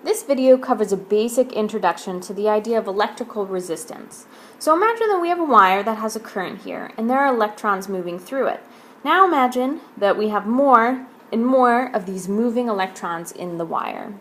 This video covers a basic introduction to the idea of electrical resistance. So imagine that we have a wire that has a current here, and there are electrons moving through it. Now imagine that we have more and more of these moving electrons in the wire.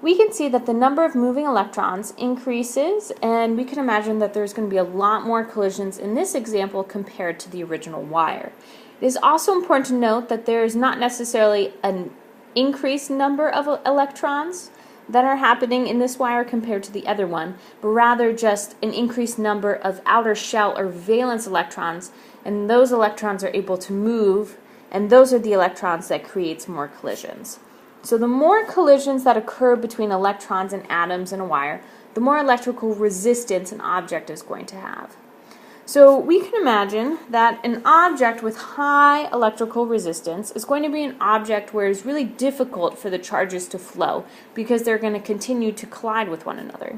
We can see that the number of moving electrons increases, and we can imagine that there's going to be a lot more collisions in this example compared to the original wire. It is also important to note that there is not necessarily an increased number of electrons that are happening in this wire compared to the other one, but rather just an increased number of outer shell or valence electrons, and those electrons are able to move, and those are the electrons that creates more collisions. So the more collisions that occur between electrons and atoms in a wire, the more electrical resistance an object is going to have. So we can imagine that an object with high electrical resistance is going to be an object where it's really difficult for the charges to flow because they're going to continue to collide with one another.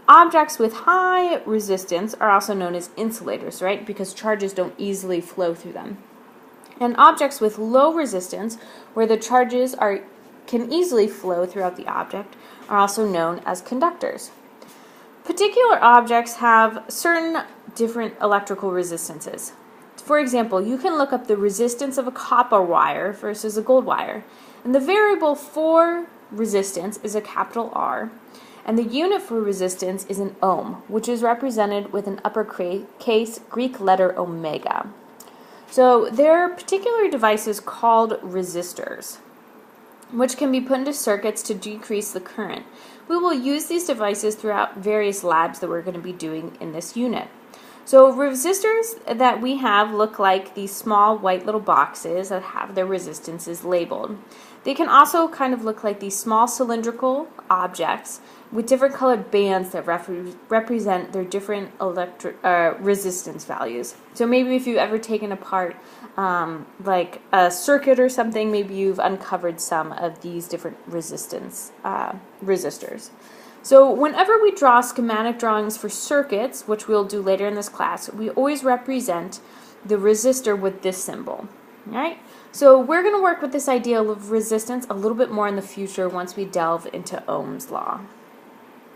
Objects with high resistance are also known as insulators, right? Because charges don't easily flow through them. And objects with low resistance, where the charges can easily flow throughout the object, are also known as conductors. Particular objects have certain different electrical resistances. For example, you can look up the resistance of a copper wire versus a gold wire. And the variable for resistance is a capital R. And the unit for resistance is an ohm, which is represented with an uppercase Greek letter omega. So there are particular devices called resistors, which can be put into circuits to decrease the current. We will use these devices throughout various labs that we're going to be doing in this unit. So resistors that we have look like these small white little boxes that have their resistances labeled. They can also kind of look like these small cylindrical objects with different colored bands that represent their different resistance values. So maybe if you've ever taken apart like a circuit or something, maybe you've uncovered some of these different resistors. So whenever we draw schematic drawings for circuits, which we'll do later in this class, we always represent the resistor with this symbol. All right? So we're going to work with this idea of resistance a little bit more in the future once we delve into Ohm's law.